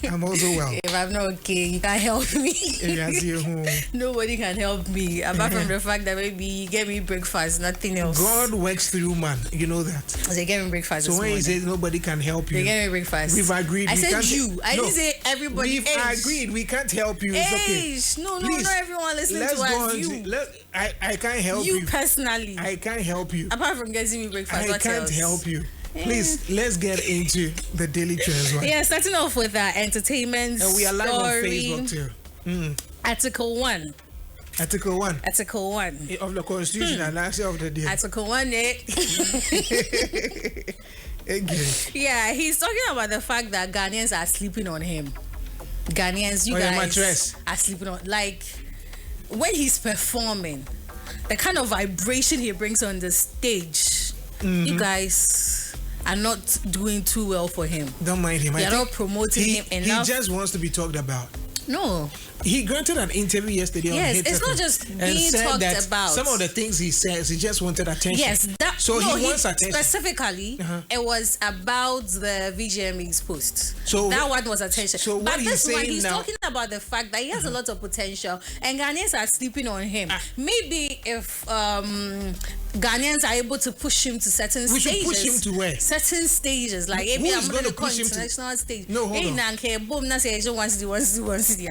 I'm also well. If I'm not okay, you can't help me. Nobody can help me apart from the fact that maybe you get me breakfast, nothing else. God works through man, you know that. They get me breakfast. So when he says nobody can help you, they get me breakfast. We've agreed. I said you. I didn't say everybody. We've agreed. We can't help you. It's okay. No, not everyone listening to us. I can't help you. You personally. I can't help you. Apart from getting me breakfast, I can't help you. Please, let's get into the daily trends. Right? Yeah, starting off with entertainment. And we are live on Facebook too. Article 1. Article 1. Article 1. Of the Constitution and last of the day. Article 1, Yeah, he's talking about the fact that Ghanaians are sleeping on him. Ghanaians, you guys are sleeping on. Like, when he's performing, the kind of vibration he brings on the stage, you guys are not doing too well for him. Don't mind him. They're not promoting him enough. He just wants to be talked about. No. He granted an interview yesterday on Hit it's FM not just being talked about. Some of the things he says, he just wanted attention. Yes, he wants attention. Specifically, it was about the VGME's post. So that one was attention. So but this one, he's talking about the fact that he has a lot of potential and Ghanaians are sleeping on him. Maybe if Ghanaians are able to push him to certain stages. We should push him to where? Certain stages. Like, maybe I'm going to push him to international stage. No, hold on.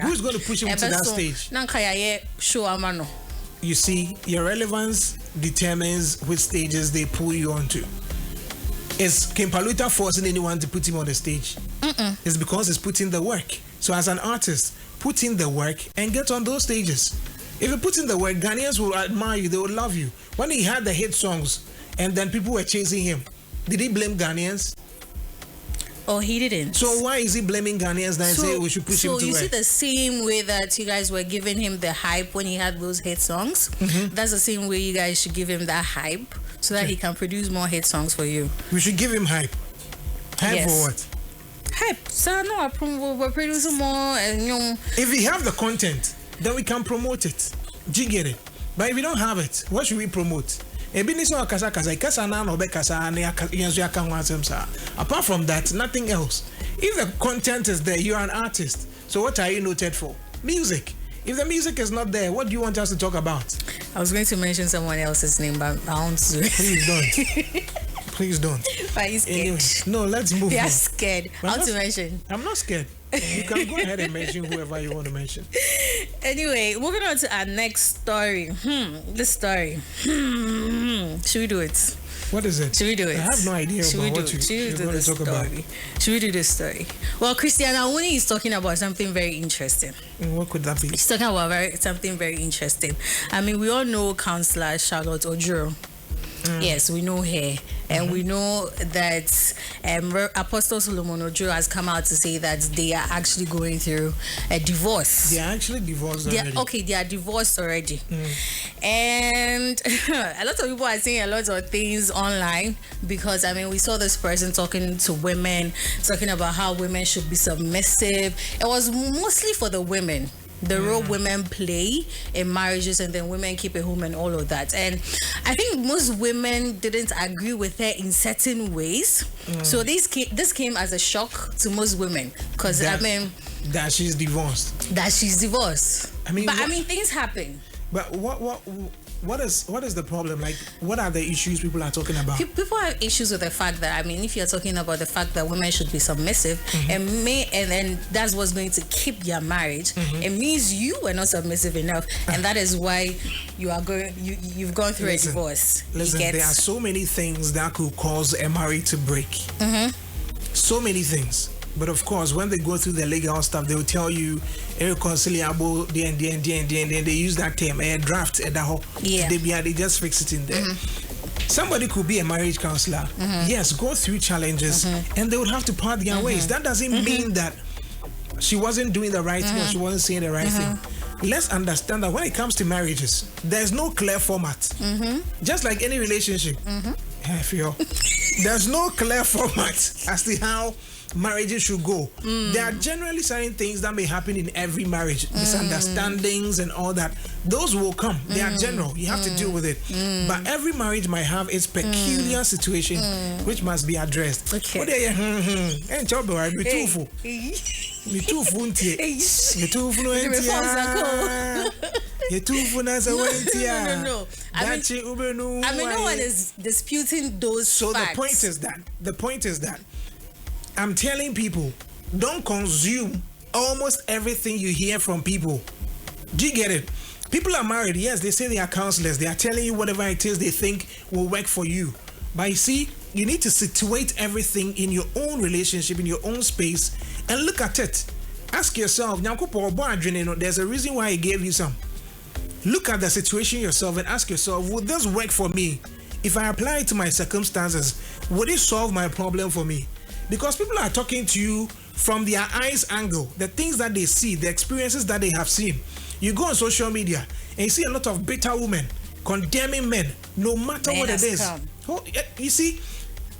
Who's going to push him to that stage? You see, your relevance determines which stages they pull you onto. Is Kim Paluta forcing anyone to put him on the stage? It's because he's putting the work. So as an artist, put in the work and get on those stages. If you put in the work, Ghanaians will admire you, they will love you. When he had the hit songs and then people were chasing him, did he blame Ghanaians? Oh, he didn't. So why is he blaming Ghanaians now and say we should push him to So you work? see the same way that you guys were giving him the hype when he had those hit songs? That's the same way you guys should give him that hype so that he can produce more hit songs for you. We should give him hype. Hype for what? Hype. So no, we're producing more and If we have the content, then we can promote it. Do you get it? But if we don't have it, what should we promote? Apart from that, nothing else. If the content is there, you're an artist. So what are you noted for? Music. If the music is not there, what do you want us to talk about? I was going to mention someone else's name, but I won't do it. Please don't. Please don't. But he's scared. Anyway, no, let's move on. You're scared. How to mention? I'm not scared. You can go ahead and mention whoever you want to mention. Anyway, moving on to our next story. This story. Should we do it? What is it? Should we do it? I have no idea about what you're going to talk about. Should we do this story? Well, Christiana Awuni is talking about something very interesting. And what could that be? She's talking about something very interesting. I mean, we all know Councillor Charlotte Ojuro. Yes, we know her. And we know that Apostle Solomon Ojuro has come out to say that they are actually going through a divorce. They are actually divorced already. They are divorced already. And a lot of people are saying a lot of things online because, I mean, we saw this person talking to women, talking about how women should be submissive. It was mostly for the women. The role women play in marriages, and then women keep a home and all of that. And I think most women didn't agree with her in certain ways. So this came as a shock to most women because that she's divorced. I mean, things happen. But what is the problem? Like, what are the issues people are talking about? People have issues with the fact that, I mean, if you're talking about the fact that women should be submissive and that's what's going to keep their marriage, it means you were not submissive enough, and that is why you've gone through a divorce. Listen, there are so many things that could cause a marriage to break. So many things. But of course, when they go through the legal stuff, they will tell you irreconcilable, they use that term, a draft, they just fix it in there. Somebody could be a marriage counselor, yes, go through challenges, and they would have to part their ways. That doesn't mean that she wasn't doing the right thing or she wasn't saying the right thing. Let's understand that when it comes to marriages, there's no clear format. Just like any relationship, there's no clear format as to how marriages should go. There are generally certain things that may happen in every marriage, misunderstandings and all that. Those will come. They are general. You have to deal with it. But every marriage might have its peculiar situation, which must be addressed. Okay. What are you? And job, I be too full. Me too full. Me too full. You too full as a no. I mean, no one is disputing those. So facts. the point is that I'm telling people, don't consume almost everything you hear from people. Do you get it? People are married, yes, they say they are counselors. They are telling you whatever it is they think will work for you. But you see, you need to situate everything in your own relationship, in your own space, and look at it. Ask yourself, there's a reason why he gave you some. Look at the situation yourself and ask yourself, would this work for me? If I apply it to my circumstances, would it solve my problem for me? Because people are talking to you from their eyes angle, the things that they see, the experiences that they have seen. You go on social media and you see a lot of bitter women condemning men, no matter what it is. Oh, you see,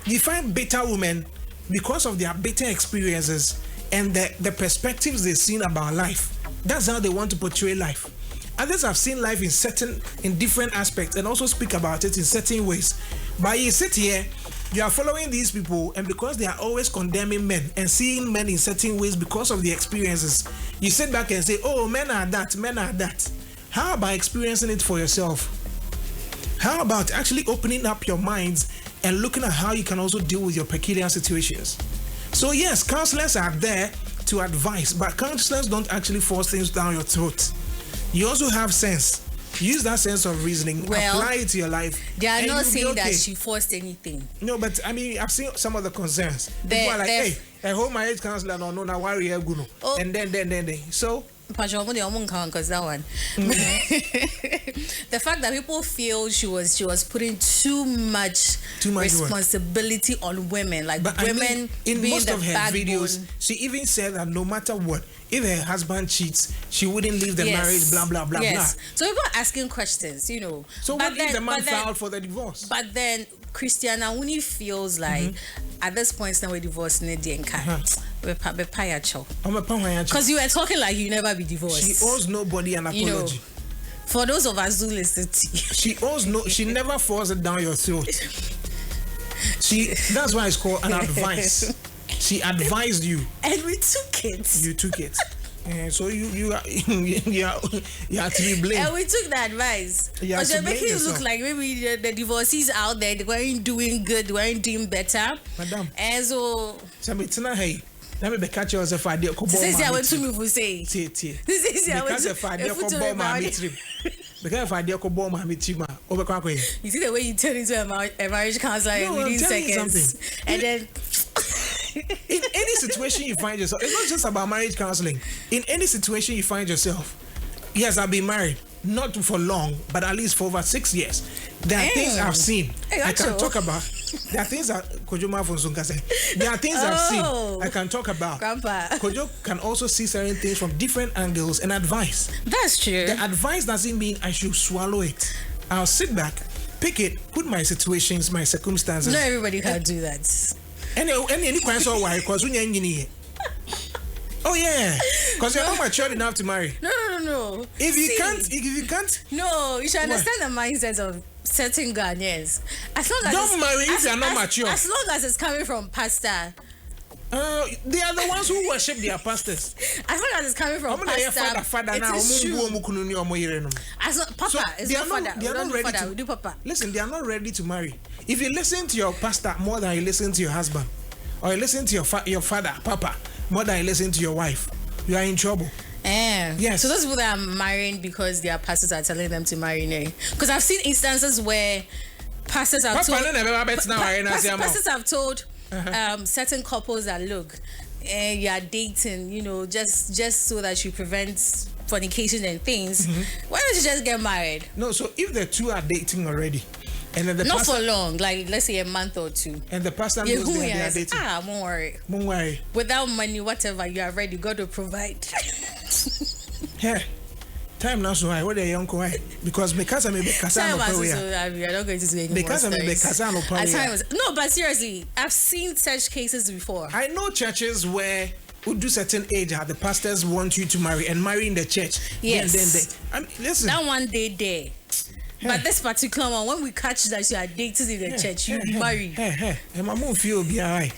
you find bitter women because of their bitter experiences and the perspectives they've seen about life. That's how they want to portray life. Others have seen life in different aspects and also speak about it in certain ways. But you sit here, you are following these people, and because they are always condemning men and seeing men in certain ways because of the experiences, you sit back and say, oh, men are that, men are that. How about experiencing it for yourself? How about actually opening up your minds and looking at how you can also deal with your peculiar situations? So yes, counselors are there to advise, but counselors don't actually force things down your throat. You also have sense. Use that sense of reasoning, apply it to your life. They are not saying that she forced anything. No, but I mean, I've seen some of the concerns. People are like, hey, a home marriage counselor, no, now why are you going to? And then. So, because that one. The fact that people feel she was putting too much responsibility on women, like but women I mean, in being most the of her backbone. Videos, she even said that no matter what, if her husband cheats, she wouldn't leave the marriage, blah blah blah blah. So people are asking questions, you know. So what if the man filed for the divorce? But then Christiana Wuni feels like at this point now we're divorcing because you were talking like you never be divorced. She owes nobody an apology. You know, for those of us who listen to you, she never forces it down your throat. That's why it's called an advice. She advised you, and we took it. You took it. So you are to be blamed. And we took the advice. Because they're making it look like maybe the divorcees out there, they weren't doing good, they weren't doing better. Madam. And so let me catch yourself for the this is what to me for say. This is what you see the way you turn into a marriage counselor within seconds. And then in any situation you find yourself, it's not just about marriage counseling. In any situation you find yourself, yes, I've been married, not for long, but at least for over 6 years. There are things I've seen I can talk about. There are things There are things I've seen I can talk about. Grandpa Kojo can also see certain things from different angles and advice. That's true. The advice doesn't mean I should swallow it. I'll sit back, pick it, put my situations, my circumstances. Not everybody can do that. Any question why? Because when you're oh yeah, because you're not mature enough to marry. No. If you can't. No, you should understand the mindset of certain Ghanaians. As long as don't marry if you're not mature. As long as it's coming from pastor. They are the ones who worship their pastors. As long as it's coming from pastor, it is true. Papa is not father. They are not ready to do papa. Listen, they are not ready to marry. If you listen to your pastor more than you listen to your husband, or you listen to your father, papa, more than you listen to your wife, you are in trouble. Yes. So those people that are marrying because their pastors are telling them to marry, because I've seen instances where pastors have told certain couples that look, you are dating, you know, just so that you prevent fornication and things. Why don't you just get married? No, so if the two are dating already, and then not for long, like let's say a month or two, and the pastor knows they are dating. Won't worry. Without money, whatever, you are ready. God will provide. Yeah. Time now, so I what a young why because because I may be Casano we are not going to do any because I may be Casano No, but seriously, I've seen such cases before. I know churches where who do certain age the pastors want you to marry and marry in the church. Yes. Then listen. That one day there. But this particular one, when we catch that you are dating in the church, you marry. My mom feel be alright.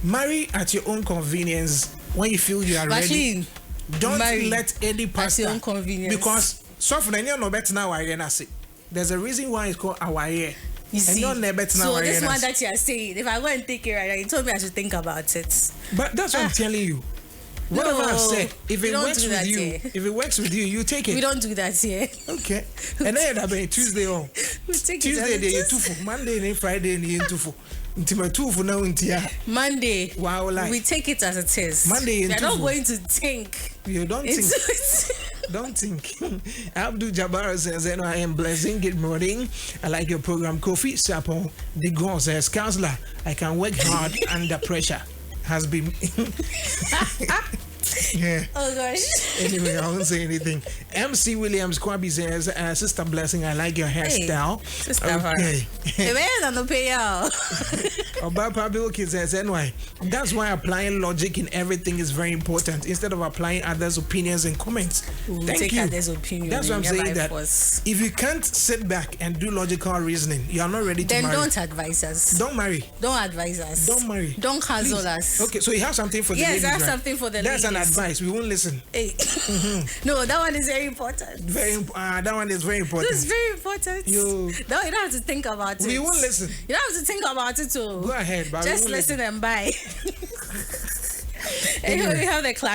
Marry at your own convenience when you feel you are ready. Don't let any pastor at your own convenience. Because so for any no better now there's a reason why it's called our year. You see, so this one that you are saying, if I go and take it right now, you told me I should think about it. But that's what I'm telling you. Whatever I've said, if it works with you, you take it. We don't do that here. Okay. And then I'll be Tuesday on. Tuesday they are 2 Monday and Friday they are 2 Monday. Wow, like we take it as it is. Monday. We're not going to think. You don't think. Don't think. Abdul Jabbar says, I am blessing. Good morning. I like your program. Kofi Sapo, the God says, counselor, I can work hard under pressure. Has been. Yeah. Oh gosh. Anyway, I won't say anything. MC Williams Kwabi says, Sister Blessing, I like your hairstyle. Sister, okay. Says, anyway, that's why applying logic in everything is very important instead of applying others' opinions and comments. Thank you. Others' opinion. That's what I'm saying. That if you can't sit back and do logical reasoning, you are not ready to marry. Then don't advise us. Don't marry. Don't advise us. Don't marry. Don't cancel us. Okay, so you have something for the ladies, yes, I have right? something for the That's ladies. An advice. We won't listen. Hey. No, that one is very important. That one is very important. This is very important. You don't have to think about it. We won't listen. You don't have to think about it too. Go ahead, but just listen and buy. Anyway, we have the class.